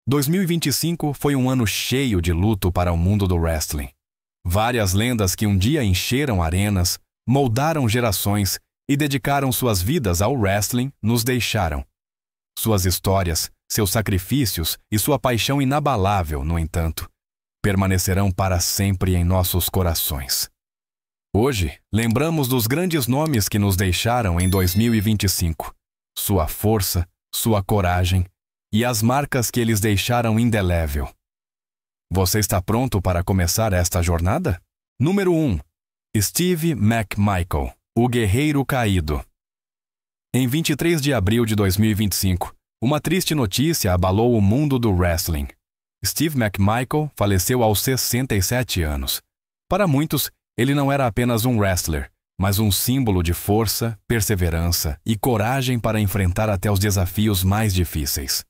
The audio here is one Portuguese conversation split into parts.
2025 foi um ano cheio de luto para o mundo do wrestling. Várias lendas que um dia encheram arenas, moldaram gerações e dedicaram suas vidas ao wrestling nos deixaram. Suas histórias, seus sacrifícios e sua paixão inabalável, no entanto, permanecerão para sempre em nossos corações. Hoje, lembramos dos grandes nomes que nos deixaram em 2025, sua força, sua coragem e as marcas que eles deixaram indelével. Você está pronto para começar esta jornada? Número 1. Steve McMichael, o Guerreiro Caído. Em 23 de abril de 2025, uma triste notícia abalou o mundo do wrestling. Steve McMichael faleceu aos 67 anos. Para muitos, ele não era apenas um wrestler, mas um símbolo de força, perseverança e coragem para enfrentar até os desafios mais difíceis.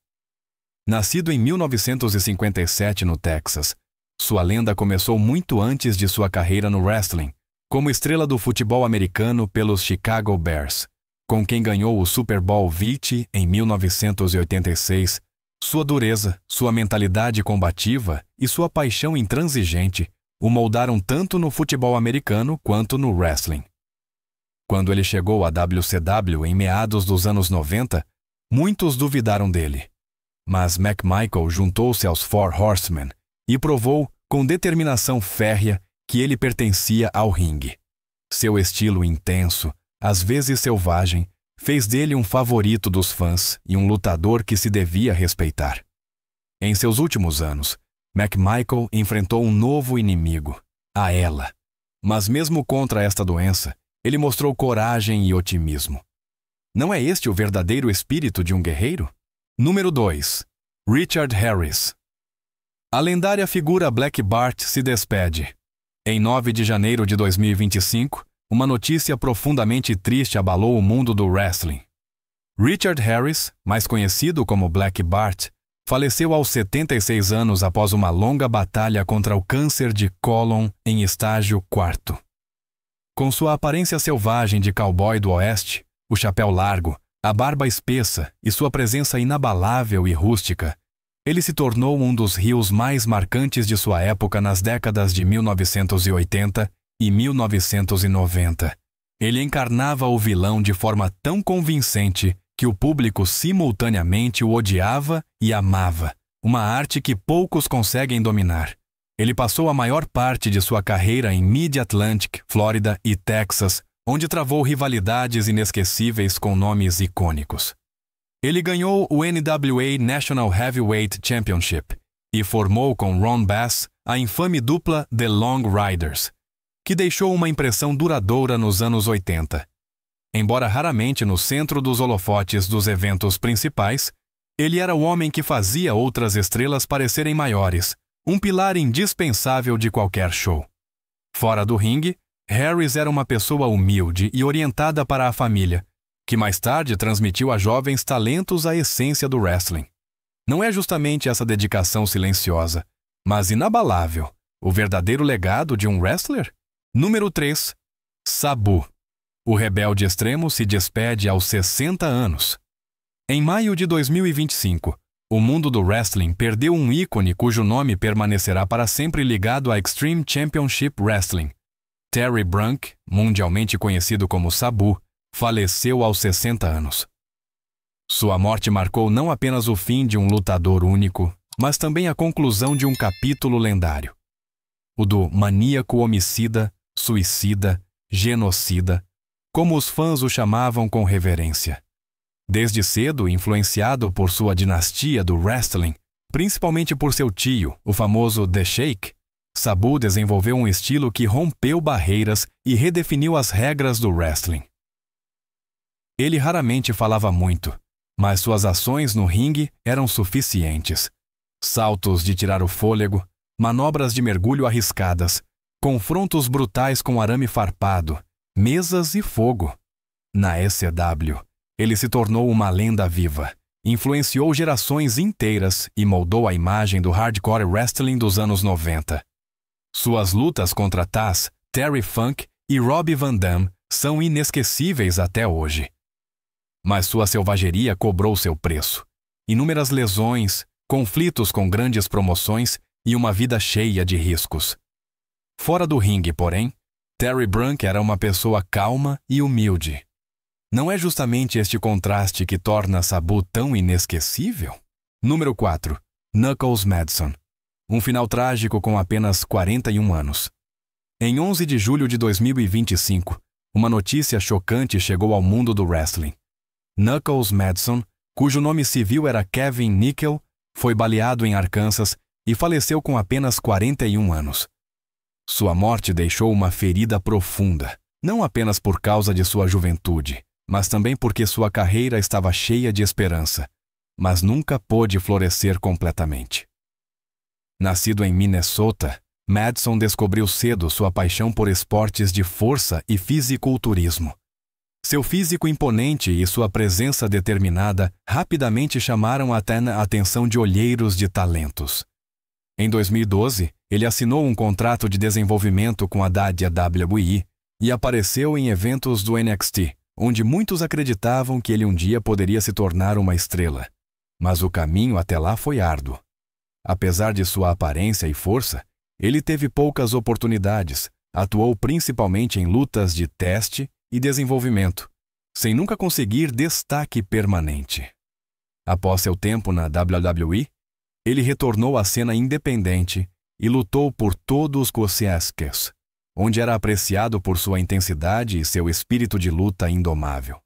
Nascido em 1957 no Texas, sua lenda começou muito antes de sua carreira no wrestling, como estrela do futebol americano pelos Chicago Bears, com quem ganhou o Super Bowl XX em 1986. Sua dureza, sua mentalidade combativa e sua paixão intransigente o moldaram tanto no futebol americano quanto no wrestling. Quando ele chegou à WCW em meados dos anos 90, muitos duvidaram dele. Mas McMichael juntou-se aos Four Horsemen e provou, com determinação férrea, que ele pertencia ao ringue. Seu estilo intenso, às vezes selvagem, fez dele um favorito dos fãs e um lutador que se devia respeitar. Em seus últimos anos, McMichael enfrentou um novo inimigo, a ELA. Mas mesmo contra esta doença, ele mostrou coragem e otimismo. Não é este o verdadeiro espírito de um guerreiro? Número 2. Richard Harris. A lendária figura Black Bart se despede. Em 9 de janeiro de 2025, uma notícia profundamente triste abalou o mundo do wrestling. Richard Harris, mais conhecido como Black Bart, faleceu aos 76 anos após uma longa batalha contra o câncer de cólon em estágio 4. Com sua aparência selvagem de cowboy do oeste, o chapéu largo, a barba espessa e sua presença inabalável e rústica, ele se tornou um dos heels mais marcantes de sua época nas décadas de 1980 e 1990. Ele encarnava o vilão de forma tão convincente que o público simultaneamente o odiava e amava, uma arte que poucos conseguem dominar. Ele passou a maior parte de sua carreira em Mid-Atlantic, Flórida e Texas, onde travou rivalidades inesquecíveis com nomes icônicos. Ele ganhou o NWA National Heavyweight Championship e formou com Ron Bass a infame dupla The Long Riders, que deixou uma impressão duradoura nos anos 80. Embora raramente no centro dos holofotes dos eventos principais, ele era o homem que fazia outras estrelas parecerem maiores, um pilar indispensável de qualquer show. Fora do ringue, Harris era uma pessoa humilde e orientada para a família, que mais tarde transmitiu a jovens talentos a essência do wrestling. Não é justamente essa dedicação silenciosa, mas inabalável, o verdadeiro legado de um wrestler? Número 3. Sabu. O rebelde extremo se despede aos 60 anos. Em maio de 2025, o mundo do wrestling perdeu um ícone cujo nome permanecerá para sempre ligado à Extreme Championship Wrestling. Terry Brunk, mundialmente conhecido como Sabu, faleceu aos 60 anos. Sua morte marcou não apenas o fim de um lutador único, mas também a conclusão de um capítulo lendário. O do maníaco homicida, suicida, genocida, como os fãs o chamavam com reverência. Desde cedo influenciado por sua dinastia do wrestling, principalmente por seu tio, o famoso The Sheik, Sabu desenvolveu um estilo que rompeu barreiras e redefiniu as regras do wrestling. Ele raramente falava muito, mas suas ações no ringue eram suficientes. Saltos de tirar o fôlego, manobras de mergulho arriscadas, confrontos brutais com arame farpado, mesas e fogo. Na ECW, ele se tornou uma lenda viva, influenciou gerações inteiras e moldou a imagem do hardcore wrestling dos anos 90. Suas lutas contra Taz, Terry Funk e Rob Van Dam são inesquecíveis até hoje. Mas sua selvageria cobrou seu preço. Inúmeras lesões, conflitos com grandes promoções e uma vida cheia de riscos. Fora do ringue, porém, Terry Brunk era uma pessoa calma e humilde. Não é justamente este contraste que torna Sabu tão inesquecível? Número 4. Knuckles Madsen. Um final trágico com apenas 41 anos. Em 11 de julho de 2025, uma notícia chocante chegou ao mundo do wrestling. Knuckles Madsen, cujo nome civil era Kevin Nickel, foi baleado em Arkansas e faleceu com apenas 41 anos. Sua morte deixou uma ferida profunda, não apenas por causa de sua juventude, mas também porque sua carreira estava cheia de esperança, mas nunca pôde florescer completamente. Nascido em Minnesota, Madsen descobriu cedo sua paixão por esportes de força e fisiculturismo. Seu físico imponente e sua presença determinada rapidamente chamaram a atenção de olheiros de talentos. Em 2012, ele assinou um contrato de desenvolvimento com a WWE e apareceu em eventos do NXT, onde muitos acreditavam que ele um dia poderia se tornar uma estrela. Mas o caminho até lá foi árduo. Apesar de sua aparência e força, ele teve poucas oportunidades, atuou principalmente em lutas de teste e desenvolvimento, sem nunca conseguir destaque permanente. Após seu tempo na WWE, ele retornou à cena independente e lutou por todos os Oscars, onde era apreciado por sua intensidade e seu espírito de luta indomável.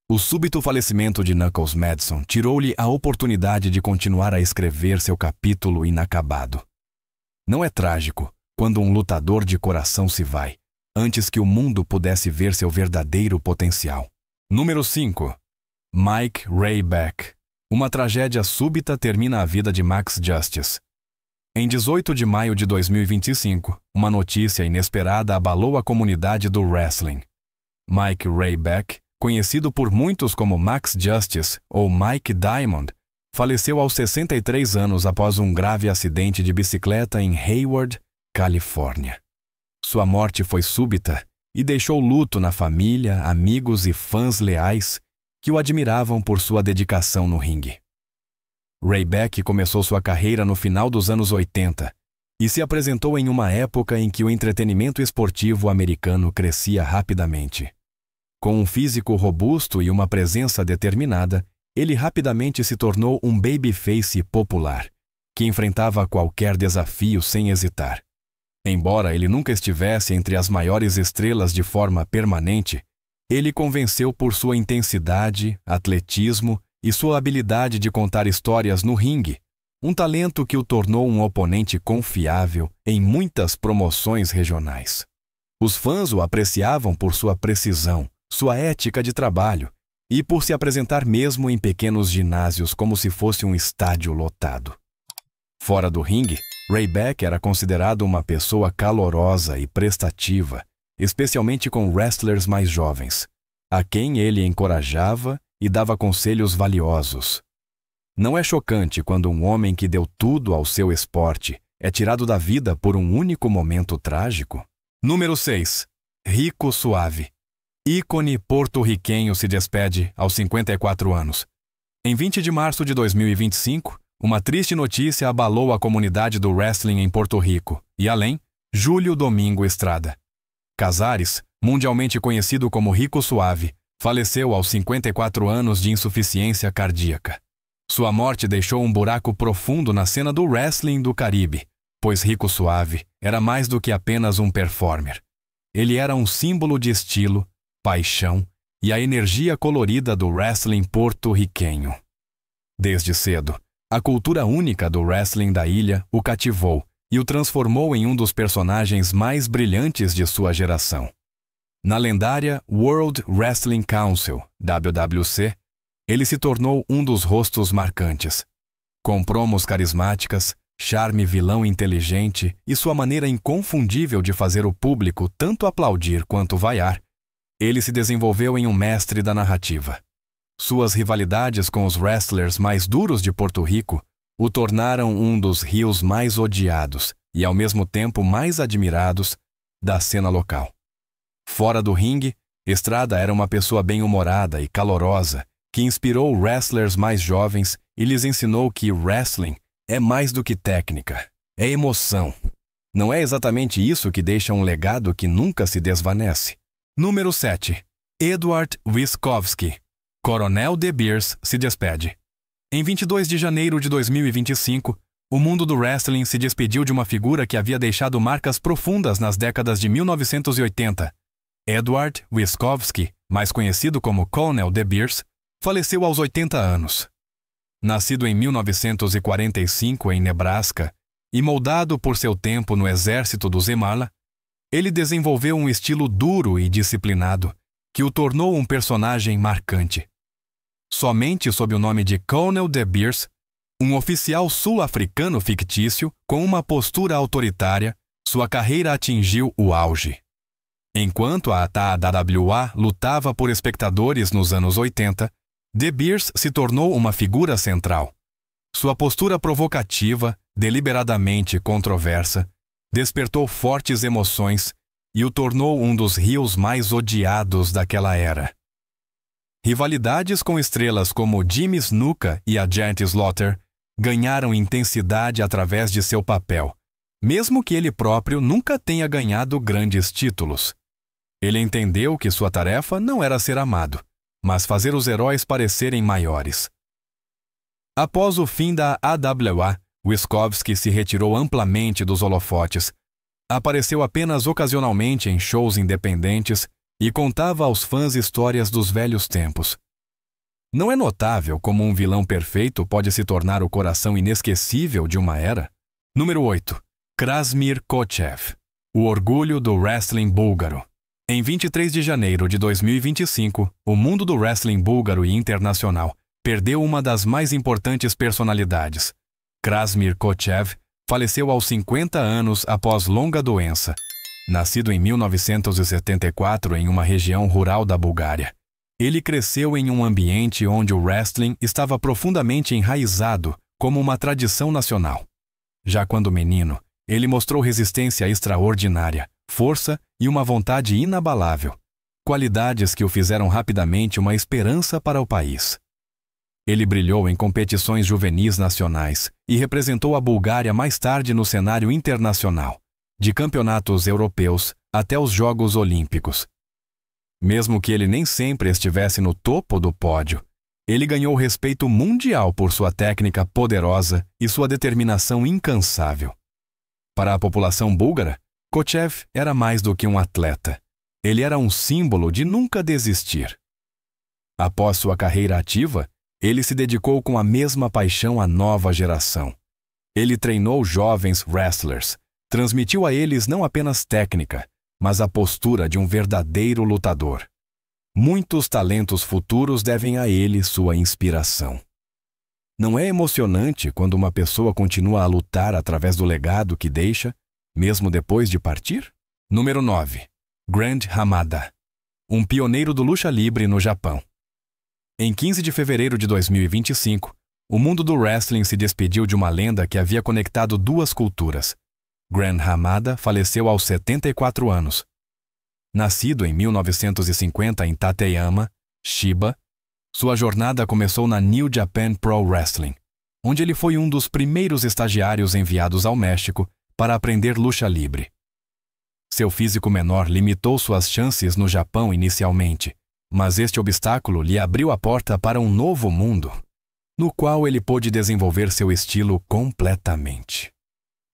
O súbito falecimento de Knuckles Madsen tirou-lhe a oportunidade de continuar a escrever seu capítulo inacabado. Não é trágico quando um lutador de coração se vai, antes que o mundo pudesse ver seu verdadeiro potencial. Número 5. Mike Ray Beck. Uma tragédia súbita termina a vida de Max Justice. Em 18 de maio de 2025, uma notícia inesperada abalou a comunidade do wrestling. Mike Ray Beck, conhecido por muitos como Max Justice ou Mike Diamond, faleceu aos 63 anos após um grave acidente de bicicleta em Hayward, Califórnia. Sua morte foi súbita e deixou luto na família, amigos e fãs leais que o admiravam por sua dedicação no ringue. Ray Beck começou sua carreira no final dos anos 80 e se apresentou em uma época em que o entretenimento esportivo americano crescia rapidamente. Com um físico robusto e uma presença determinada, ele rapidamente se tornou um babyface popular, que enfrentava qualquer desafio sem hesitar. Embora ele nunca estivesse entre as maiores estrelas de forma permanente, ele convenceu por sua intensidade, atletismo e sua habilidade de contar histórias no ringue, um talento que o tornou um oponente confiável em muitas promoções regionais. Os fãs o apreciavam por sua precisão, sua ética de trabalho e por se apresentar mesmo em pequenos ginásios como se fosse um estádio lotado. Fora do ringue, Ray Beck era considerado uma pessoa calorosa e prestativa, especialmente com wrestlers mais jovens, a quem ele encorajava e dava conselhos valiosos. Não é chocante quando um homem que deu tudo ao seu esporte é tirado da vida por um único momento trágico? Número 6. Rico Suave. Ícone porto-riquenho se despede aos 54 anos. Em 20 de março de 2025, uma triste notícia abalou a comunidade do wrestling em Porto Rico e, além, Júlio Domingo Estrada. Casares, mundialmente conhecido como Rico Suave, faleceu aos 54 anos de insuficiência cardíaca. Sua morte deixou um buraco profundo na cena do wrestling do Caribe, pois Rico Suave era mais do que apenas um performer. Ele era um símbolo de estilo, paixão e a energia colorida do wrestling porto-riquenho. Desde cedo, a cultura única do wrestling da ilha o cativou e o transformou em um dos personagens mais brilhantes de sua geração. Na lendária World Wrestling Council, WWC, ele se tornou um dos rostos marcantes. Com promos carismáticas, charme vilão inteligente e sua maneira inconfundível de fazer o público tanto aplaudir quanto vaiar, ele se desenvolveu em um mestre da narrativa. Suas rivalidades com os wrestlers mais duros de Porto Rico o tornaram um dos heels mais odiados e, ao mesmo tempo, mais admirados da cena local. Fora do ringue, Estrada era uma pessoa bem-humorada e calorosa que inspirou wrestlers mais jovens e lhes ensinou que wrestling é mais do que técnica, é emoção. Não é exatamente isso que deixa um legado que nunca se desvanece. Número 7. Edward Wistkowski. Coronel De Beers se despede. Em 22 de janeiro de 2025, o mundo do wrestling se despediu de uma figura que havia deixado marcas profundas nas décadas de 1980. Edward Wistkowski, mais conhecido como Colonel De Beers, faleceu aos 80 anos. Nascido em 1945 em Nebraska e moldado por seu tempo no exército dos Emala, ele desenvolveu um estilo duro e disciplinado que o tornou um personagem marcante. Somente sob o nome de Colonel De Beers, um oficial sul-africano fictício com uma postura autoritária, sua carreira atingiu o auge. Enquanto a AWA lutava por espectadores nos anos 80, De Beers se tornou uma figura central. Sua postura provocativa, deliberadamente controversa, despertou fortes emoções e o tornou um dos heels mais odiados daquela era. Rivalidades com estrelas como Jimmy Snuka e a Giant Slaughter ganharam intensidade através de seu papel, mesmo que ele próprio nunca tenha ganhado grandes títulos. Ele entendeu que sua tarefa não era ser amado, mas fazer os heróis parecerem maiores. Após o fim da AWA, Wistkowski se retirou amplamente dos holofotes, apareceu apenas ocasionalmente em shows independentes e contava aos fãs histórias dos velhos tempos. Não é notável como um vilão perfeito pode se tornar o coração inesquecível de uma era? Número 8. Krasimir Kochev. O orgulho do wrestling búlgaro. Em 23 de janeiro de 2025, o mundo do wrestling búlgaro e internacional perdeu uma das mais importantes personalidades. Krasimir Kochev faleceu aos 50 anos após longa doença. Nascido em 1974 em uma região rural da Bulgária, ele cresceu em um ambiente onde o wrestling estava profundamente enraizado como uma tradição nacional. Já quando menino, ele mostrou resistência extraordinária, força e uma vontade inabalável, qualidades que o fizeram rapidamente uma esperança para o país. Ele brilhou em competições juvenis nacionais e representou a Bulgária mais tarde no cenário internacional, de campeonatos europeus até os Jogos Olímpicos. Mesmo que ele nem sempre estivesse no topo do pódio, ele ganhou respeito mundial por sua técnica poderosa e sua determinação incansável. Para a população búlgara, Kochev era mais do que um atleta. Ele era um símbolo de nunca desistir. Após sua carreira ativa, ele se dedicou com a mesma paixão à nova geração. Ele treinou jovens wrestlers, transmitiu a eles não apenas técnica, mas a postura de um verdadeiro lutador. Muitos talentos futuros devem a ele sua inspiração. Não é emocionante quando uma pessoa continua a lutar através do legado que deixa, mesmo depois de partir? Número 9. Grand Hamada. Um pioneiro do luta livre no Japão. Em 15 de fevereiro de 2025, o mundo do wrestling se despediu de uma lenda que havia conectado duas culturas. Grand Hamada faleceu aos 74 anos. Nascido em 1950 em Tateyama, Chiba, sua jornada começou na New Japan Pro Wrestling, onde ele foi um dos primeiros estagiários enviados ao México para aprender luta livre. Seu físico menor limitou suas chances no Japão inicialmente, mas este obstáculo lhe abriu a porta para um novo mundo, no qual ele pôde desenvolver seu estilo completamente.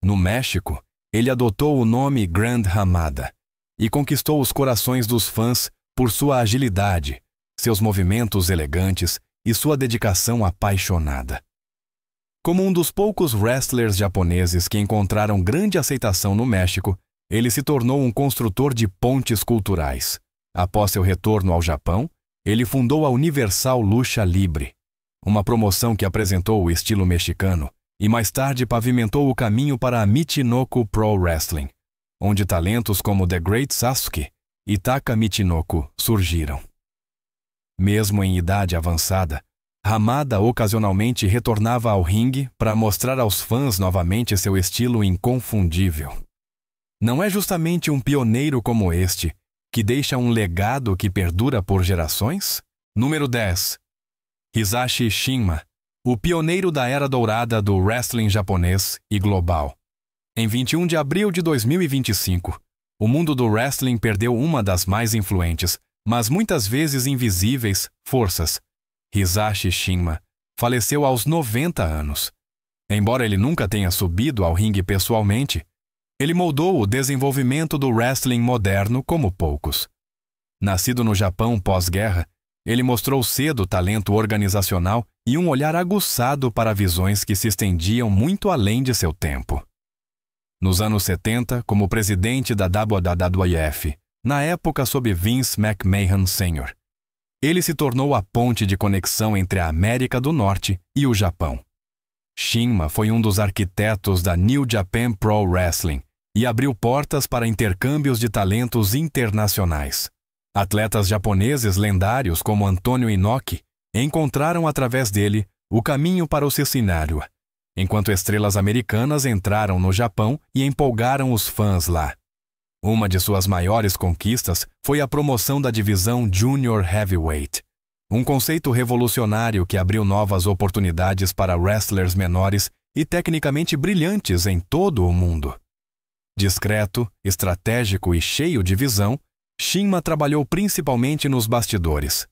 No México, ele adotou o nome Grand Hamada e conquistou os corações dos fãs por sua agilidade, seus movimentos elegantes e sua dedicação apaixonada. Como um dos poucos wrestlers japoneses que encontraram grande aceitação no México, ele se tornou um construtor de pontes culturais. Após seu retorno ao Japão, ele fundou a Universal Lucha Libre, uma promoção que apresentou o estilo mexicano e mais tarde pavimentou o caminho para a Michinoku Pro Wrestling, onde talentos como The Great Sasuke e Taka Michinoku surgiram. Mesmo em idade avançada, Hamada ocasionalmente retornava ao ringue para mostrar aos fãs novamente seu estilo inconfundível. Não é justamente um pioneiro como este que deixa um legado que perdura por gerações? Número 10. Hisashi Shinma. o pioneiro da era dourada do wrestling japonês e global. Em 21 de abril de 2025, o mundo do wrestling perdeu uma das mais influentes, mas muitas vezes invisíveis, forças. Hisashi Shinma faleceu aos 90 anos. Embora ele nunca tenha subido ao ringue pessoalmente, ele moldou o desenvolvimento do wrestling moderno como poucos. Nascido no Japão pós-guerra, ele mostrou cedo talento organizacional e um olhar aguçado para visões que se estendiam muito além de seu tempo. Nos anos 70, como presidente da WWF, na época sob Vince McMahon Sr., ele se tornou a ponte de conexão entre a América do Norte e o Japão. Shinma foi um dos arquitetos da New Japan Pro Wrestling e abriu portas para intercâmbios de talentos internacionais. Atletas japoneses lendários como Antonio Inoki encontraram através dele o caminho para o cenário, enquanto estrelas americanas entraram no Japão e empolgaram os fãs lá. Uma de suas maiores conquistas foi a promoção da divisão Junior Heavyweight, um conceito revolucionário que abriu novas oportunidades para wrestlers menores e tecnicamente brilhantes em todo o mundo. Discreto, estratégico e cheio de visão, Shinma trabalhou principalmente nos bastidores.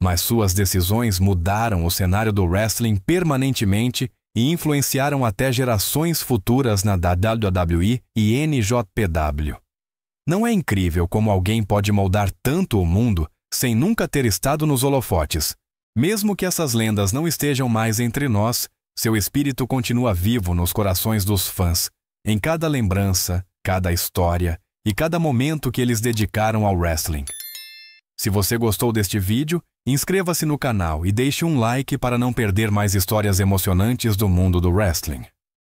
Mas suas decisões mudaram o cenário do wrestling permanentemente e influenciaram até gerações futuras na WWE e NJPW. Não é incrível como alguém pode moldar tanto o mundo sem nunca ter estado nos holofotes? Mesmo que essas lendas não estejam mais entre nós, seu espírito continua vivo nos corações dos fãs, em cada lembrança, cada história e cada momento que eles dedicaram ao wrestling. Se você gostou deste vídeo, inscreva-se no canal e deixe um like para não perder mais histórias emocionantes do mundo do wrestling.